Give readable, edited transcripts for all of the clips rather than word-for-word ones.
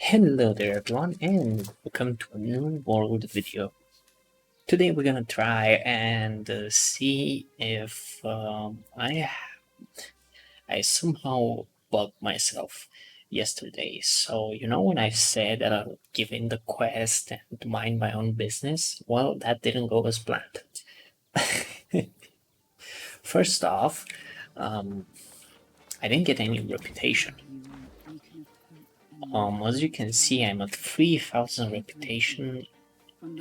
Hello there everyone and welcome to a new world video. Today we're gonna try and see if I somehow bugged myself yesterday. So when I said that I'll give in the quest and mind my own business, well, that didn't go as planned. First off, I didn't get any reputation. As you can see, I'm at 3,000 reputation,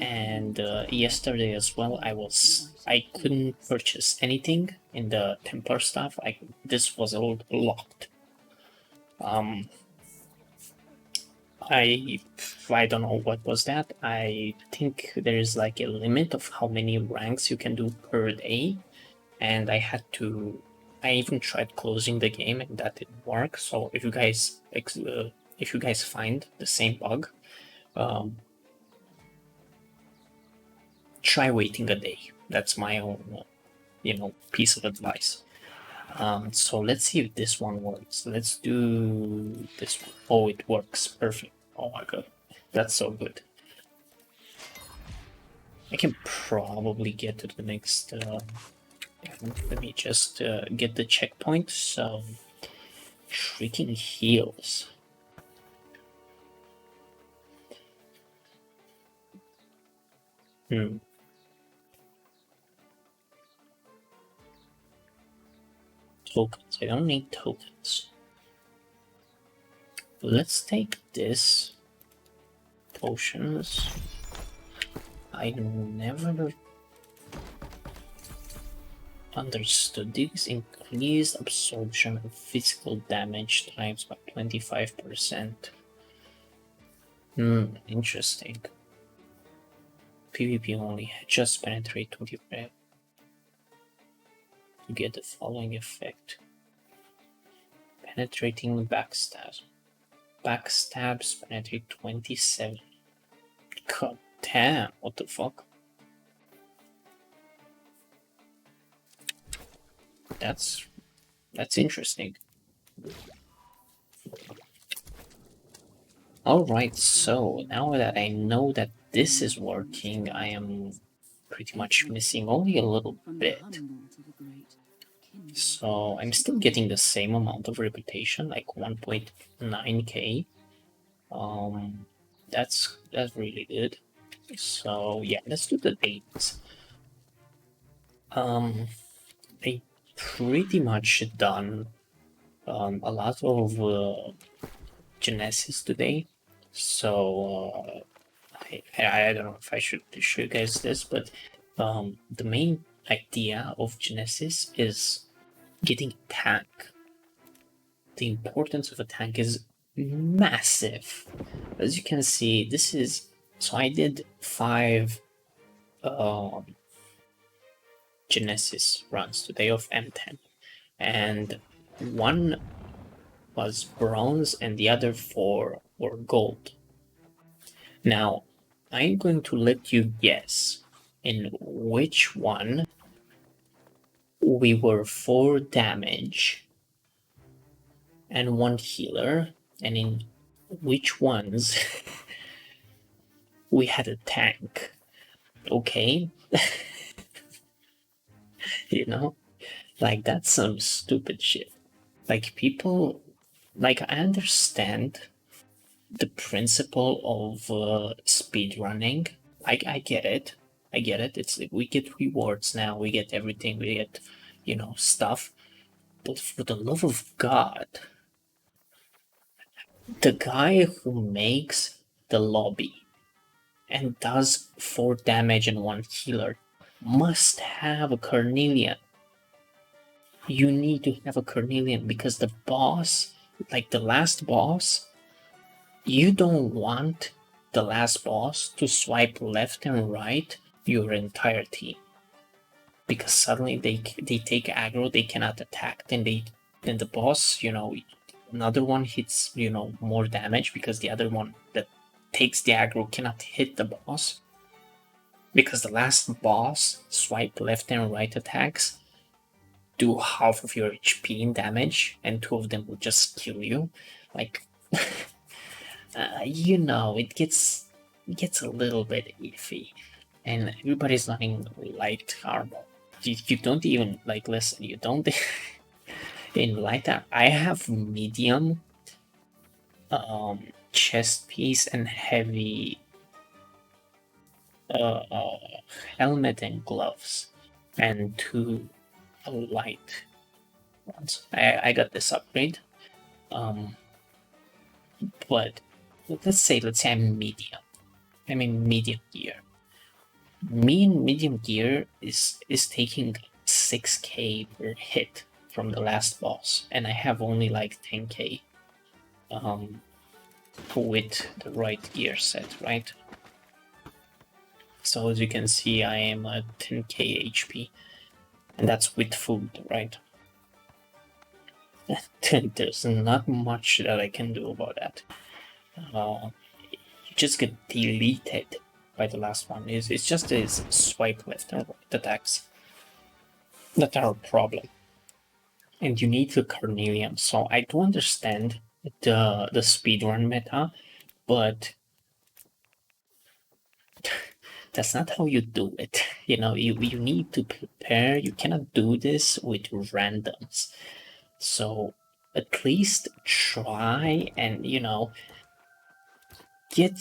and yesterday as well I couldn't purchase anything in the Templar stuff. This was all locked. I don't know what was that. I think there is like a limit of how many ranks you can do per day, and I even tried closing the game and that didn't work. So if you guys find the same bug, try waiting a day. That's my own, piece of advice. So let's see if this one works. Let's do this one. Oh, it works. Perfect. Oh my god. That's so good. I can probably get to the next... let me just get the checkpoint. So, freaking heals. Tokens. I don't need tokens. Let's take this. Potions. I never understood these. Increased absorption of physical damage times by 25%. Interesting. PvP only. Just penetrate 25 to get the following effect. Penetrating backstabs. Backstabs penetrate 27. God damn, what the fuck? That's interesting. Alright, so now that I know that this is working, I am pretty much missing only a little bit. So I'm still getting the same amount of reputation, like 1.9k. That's really good. So yeah, let's do the dates. I pretty much done a lot of Genesis today. So I don't know if I should show you guys this, but the main idea of Genesis is getting a tank. The importance of a tank is massive. As you can see, this is... So I did 5 Genesis runs today of M10, and one was bronze and the other 4 were gold. Now, I'm going to let you guess in which one we were 4 damage and 1 healer, and in which ones we had a tank. Okay? Like, that's some stupid shit. Like, people... Like, I understand the principle of speed running. I get it. It's like we get rewards now, we get everything, we get, stuff. But for the love of God, the guy who makes the lobby and does 4 damage and 1 healer must have a Carnelian. You need to have a Carnelian because the boss, like the last boss, you don't want the last boss to swipe left and right your entire team, because suddenly they take aggro, they cannot attack, then the boss, another one hits, more damage because the other one that takes the aggro cannot hit the boss, because the last boss swipe left and right attacks do half of your HP in damage, and 2 of them will just kill you. Like, you know, it gets a little bit iffy, and everybody's running light armor. You don't even like listen. You don't in light armor. I have medium, chest piece and heavy uh, uh, helmet and gloves, and two light ones. I got this upgrade. Um, but let's say I'm medium. I'm in medium gear. Me in medium gear is taking 6k per hit from the last boss, and I have only like 10k. With the right gear set, right? So as you can see, I am at 10k HP, and that's with food, right? There's not much that I can do about that. You just get deleted by the last one. It's just this swipe left and right attacks that are a problem. And you need the Carnelian. So I do understand the speedrun meta, but that's not how you do it. You know, you need to prepare. You cannot do this with randoms. So at least try and, you know, get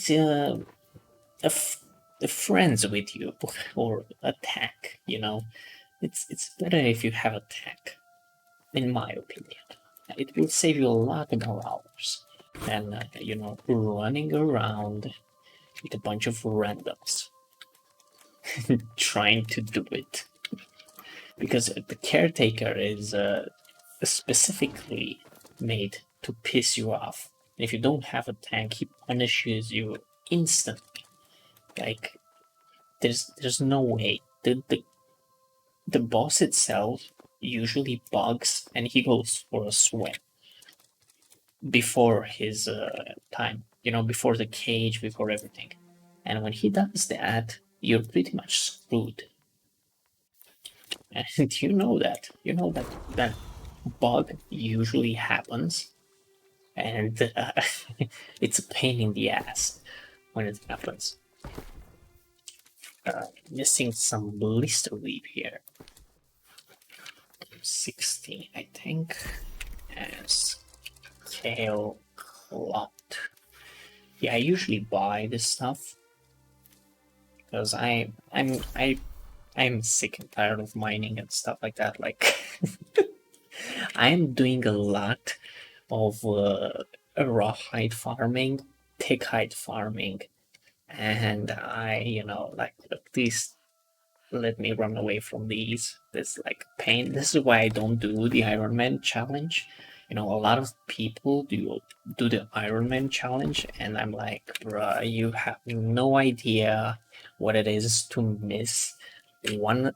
friends with you or attack, you know. It's better if you have attack, in my opinion. It will save you a lot more hours than, you know, running around with a bunch of randoms trying to do it. Because the caretaker is specifically made to piss you off. If you don't have a tank, he punishes you instantly. Like, there's no way. The boss itself usually bugs and he goes for a swim before his time, you know, before the cage, before everything. And when he does that, you're pretty much screwed. And you know that. You know that that bug usually happens, and it's a pain in the ass when it happens. Missing some blister leaf here. 16, I think. And scale clot. Yeah, I usually buy this stuff because I'm sick and tired of mining and stuff like that. Like, I'm doing a lot of rawhide farming, thick hide farming, and you know, like, at least let me run away from these. This like pain. This is why I don't do the Iron Man challenge. You know, a lot of people do the Iron Man challenge, and I'm like, bruh, you have no idea what it is to miss one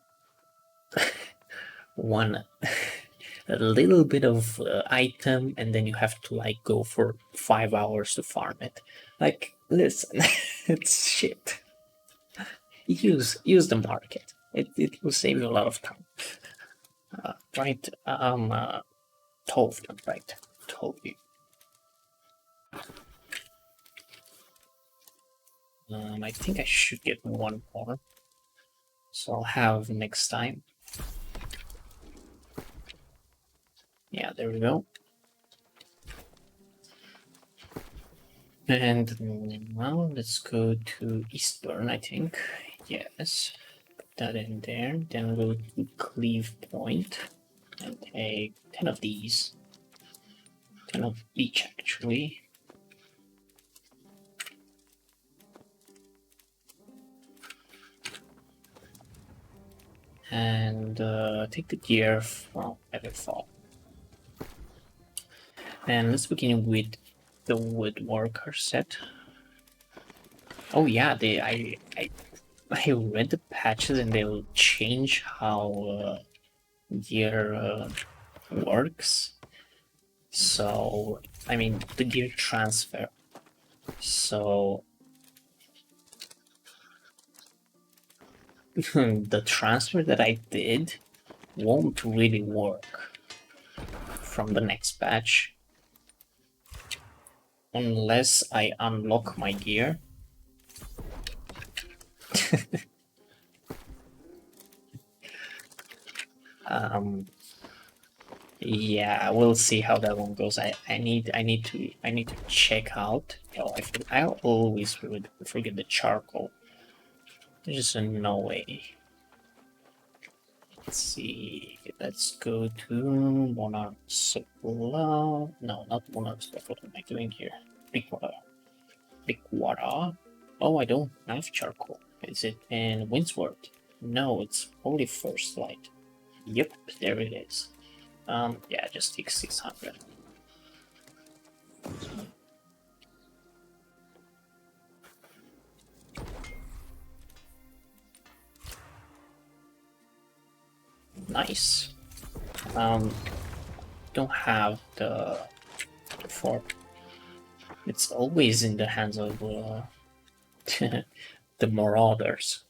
one a little bit of item, and then you have to like go for 5 hours to farm it. Like, listen, it's shit. Use the market. It will save you a lot of time. Right? Told you, right? Told you. I think I should get one more. So I'll have next time. Yeah, there we go. And now let's go to Eastburn, I think. Yes. Put that in there. Then we'll do Cleave Point and take 10 of these. 10 of each, actually. And take the gear from Everfall. And let's begin with the Woodworker set. Oh yeah, I read the patches and they'll change how gear works. So, I mean, the gear transfer. So, the transfer that I did won't really work from the next patch. unless I unlock my gear. Yeah, we'll see how that one goes. I need to check out. Oh, I always forget the charcoal. There's no way. Let's see. Let's go to Monarch Supply. No, not Monarch Supply. What am I doing here? Big water. Big water. Oh, I don't have charcoal. Is it in Windsward? No, it's only First Light. Yep, there it is. Yeah, just take 600. Nice. Don't have the fort. It's always in the hands of the marauders.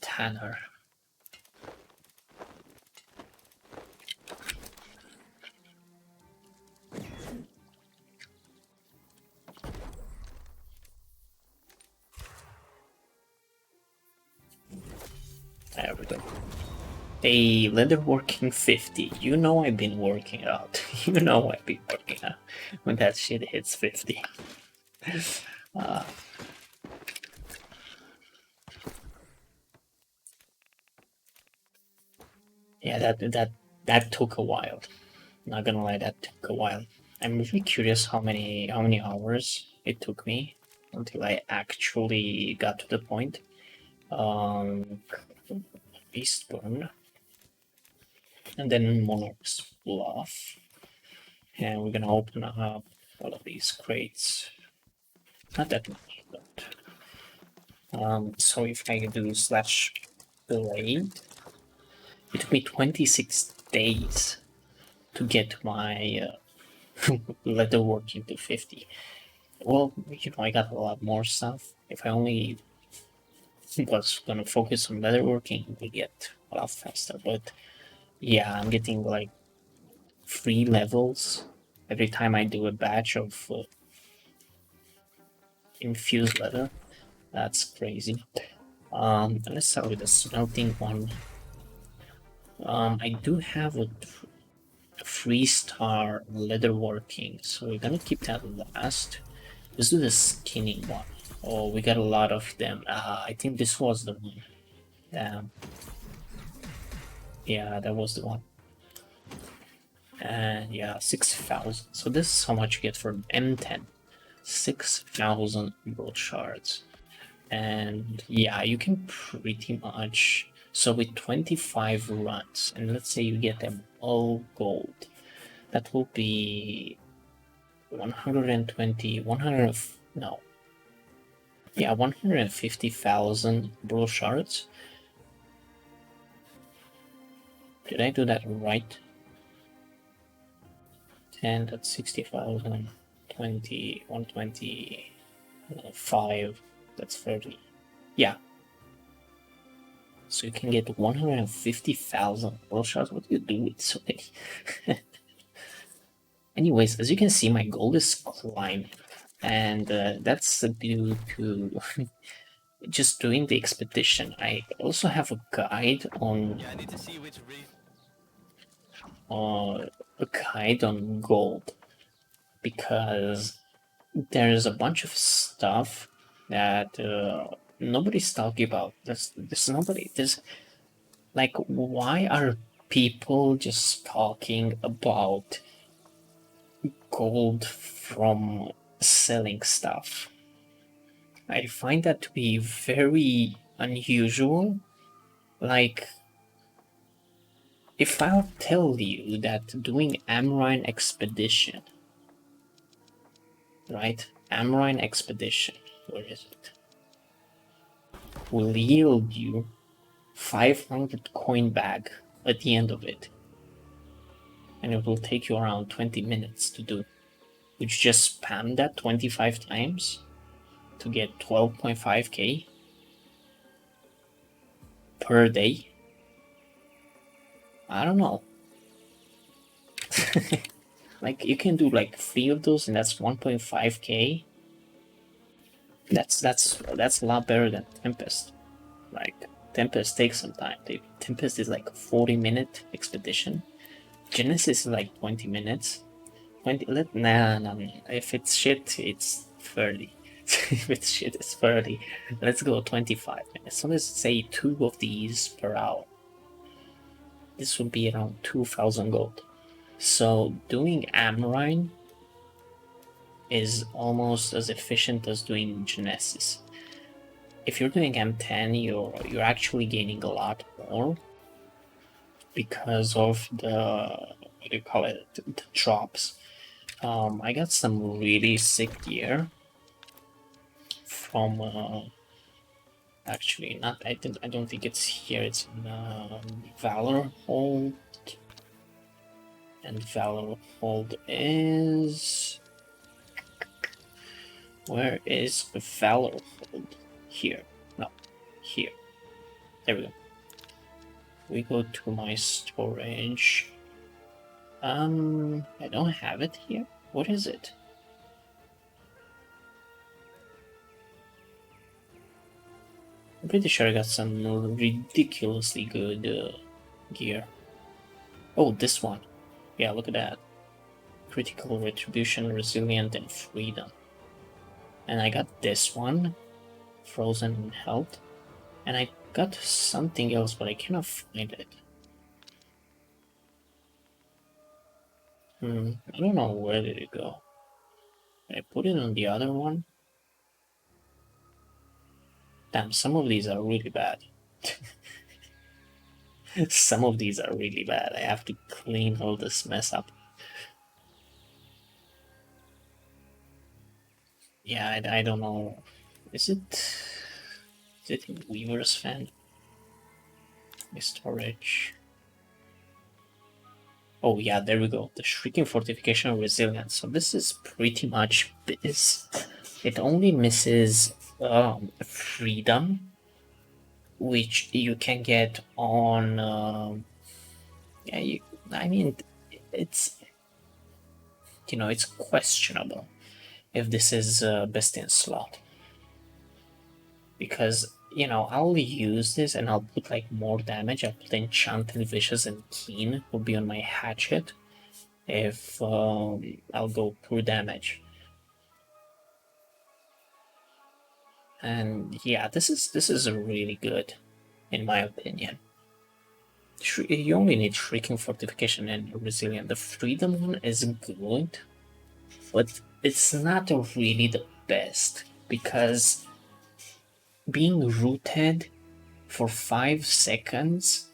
Tanner. There we go. Hey, leatherworking 50. You know I've been working out. You know I've been working out when that shit hits 50. Yeah, that took a while. Not gonna lie, that took a while. I'm really curious how many hours it took me until I actually got to the point. Beastburn, and then Monarch's Bluff, and we're gonna open up all of these crates. Not that much, but so if I do slash blade, it took me 26 days to get my leatherworking to 50. Well, you know, I got a lot more stuff. If I only was gonna focus on leatherworking, it would get a lot faster. But yeah, I'm getting like 3 levels every time I do a batch of infused leather. That's crazy. Let's start with the smelting one. I do have a 3-star leatherworking, so we're gonna keep that last. Let's do the skinning one. Oh, we got a lot of them. I think this was the one. Damn. Yeah, that was the one. And yeah, 6,000. So this is how much you get for M10. 6,000 gold shards. And yeah, you can pretty much. So with 25 runs, and let's say you get them all gold, that will be 120, 100, no. Yeah, 150,000 bro shards. Did I do that right? 10, that's 60,000. 20, 120, 5, that's 30. Yeah. So you can get 150,000 bro shards. What do you do with so many? Anyways, as you can see, my goal is climbing, and that's due to just doing the expedition. I also have a guide on Yeah, I need to see which a guide on gold, because there's a bunch of stuff that nobody's talking about. There's like, why are people just talking about gold from selling stuff? I find that to be very unusual. Like, if I'll tell you that doing Amrine Expedition, right? Amrine Expedition, where is it? Will yield you 500 coin bag at the end of it. And it will take you around 20 minutes to do. Would you just spam that 25 times to get 12.5k per day? I don't know. Like you can do like 3 of those, and that's 1.5k. That's a lot better than Tempest. Like Tempest takes some time. Tempest is like a 40-minute expedition. Genesis is like 20 minutes. 20. Nah. If it's shit, it's 30. If it's shit, it's 30. Let's go 25 minutes. So let's say 2 of these per hour. This would be around 2,000 gold. So doing Amrine is almost as efficient as doing Genesis. If you're doing M10, you're actually gaining a lot more because of the what do you call it, the drops. I got some really sick gear from actually not. I don't think it's here. It's in Valor Hold, and Valor Hold is where is Valor Hold? Here. No, here. There we go. We go to my storage. I don't have it here. What is it? I'm pretty sure I got some ridiculously good gear. Oh, this one. Yeah, look at that. Critical Retribution, Resilient, and Freedom. And I got this one. Frozen in Health. And I got something else, but I cannot find it. I don't know where did it go. I put it on the other one. Damn, some of these are really bad. Some of these are really bad. I have to clean all this mess up. Yeah, I don't know. Is it in Weaver's Fan? Storage. Oh yeah, there we go. The Shrieking Fortification Resilience. So this is pretty much this. It only misses Freedom, which you can get on. Yeah, I mean, it's it's questionable if this is best in slot, because I'll use this and I'll put like more damage. I'll put Enchanted, Vicious, and Keen will be on my hatchet if I'll go pure damage. And yeah, this is really good, in my opinion. You only need Shrieking Fortification and Resilient. The Freedom one is good, but it's not really the best, because being rooted for 5 seconds,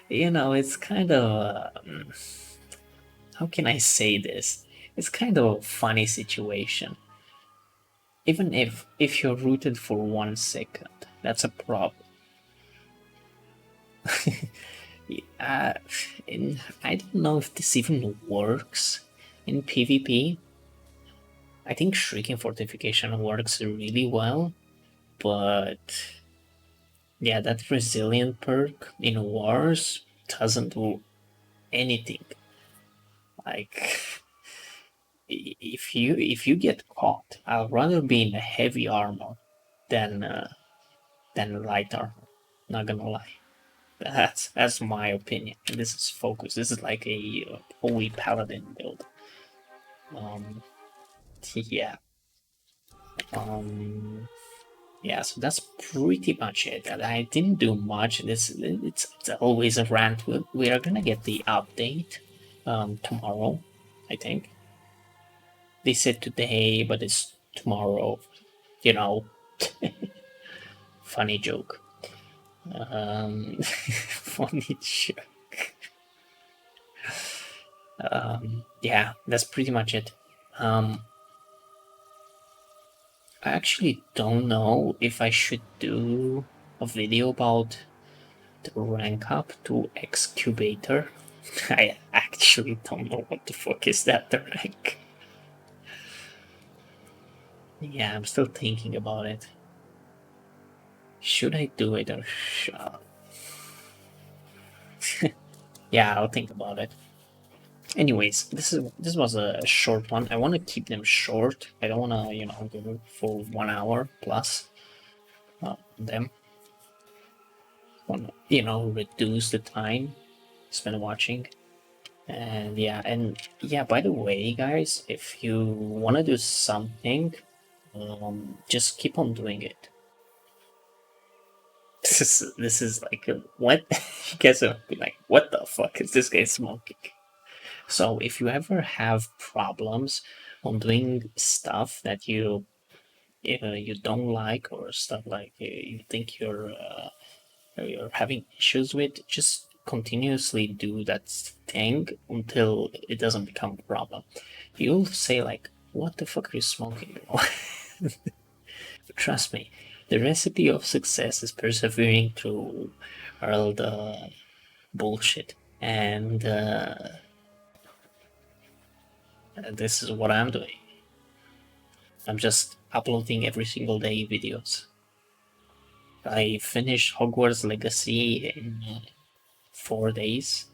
it's kind of how can I say this? It's kind of a funny situation. Even if you're rooted for 1 second, that's a problem. I don't know if this even works in PvP. I think Shrieking Fortification works really well, but yeah, that Resilient perk in Wars doesn't do anything. Like, if you get caught, I'd rather be in a heavy armor than light armor. Not gonna lie. That's my opinion. This is focus. This is like a holy paladin build. Yeah. Yeah. So that's pretty much it. And I didn't do much. It's always a rant. We are gonna get the update tomorrow, I think. They said today, but it's tomorrow. Funny joke. Funny joke. Yeah, that's pretty much it. I actually don't know if I should do a video about the rank up to Excubator. I actually don't know what the fuck is that, the rank. Yeah, I'm still thinking about it. Should I do it or Yeah, I'll think about it. Anyways, this was a short one. I want to keep them short. I don't want to, go for 1 hour plus. Them want to, reduce the time spent watching. And yeah, by the way, guys, if you want to do something, just keep on doing it. This is like what you guys are like, what the fuck is this guy smoking? So if you ever have problems on doing stuff that you don't like, or stuff like you think you're having issues with, just continuously do that thing until it doesn't become a problem. You'll say like, what the fuck are you smoking? Trust me, the recipe of success is persevering through all the bullshit. And this is what I'm doing. I'm just uploading every single day videos. I finished Hogwarts Legacy in 4 days.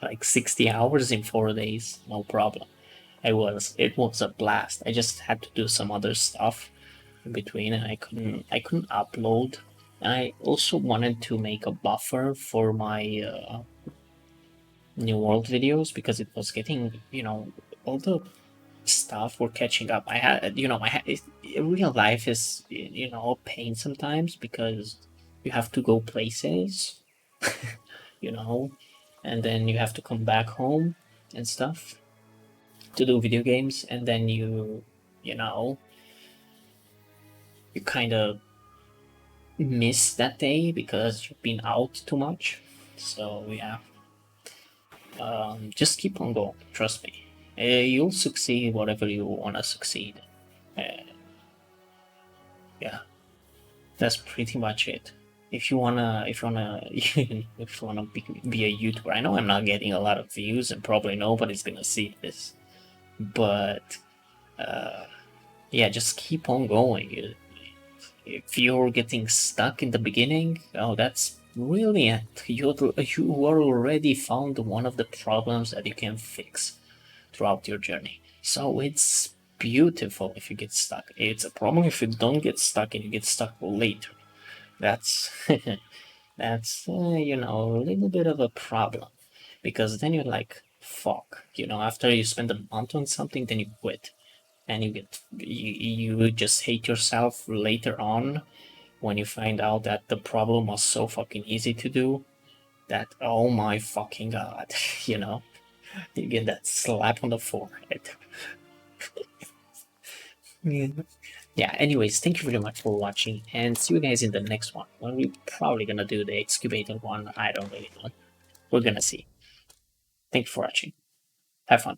Like 60 hours in 4 days, no problem. It was a blast. I just had to do some other stuff in between, and I couldn't upload. And I also wanted to make a buffer for my New World videos, because it was getting, all the stuff were catching up. Real life is, a pain sometimes, because you have to go places, you know, and then you have to come back home and stuff to do video games, and then you know, you kind of miss that day because you've been out too much. So yeah, just keep on going. Trust me, you'll succeed whatever you wanna succeed. Uh, yeah, that's pretty much it. If you wanna be a YouTuber, I know I'm not getting a lot of views, and probably nobody's gonna see this, but yeah, just keep on going. If you're getting stuck in the beginning, oh, that's brilliant. You are already found one of the problems that you can fix throughout your journey. So it's beautiful if you get stuck. It's a problem if you don't get stuck and you get stuck later. That's that's a little bit of a problem, because then you're like, fuck. After you spend a month on something, then you quit, and you just hate yourself later on when you find out that the problem was so fucking easy to do, that, oh my fucking god, you know, you get that slap on the forehead. Yeah. Yeah, anyways, thank you very much for watching, and see you guys in the next one. Well, we're probably gonna do the excavator one. I don't really know. We're gonna see. Thank you for watching. Have fun.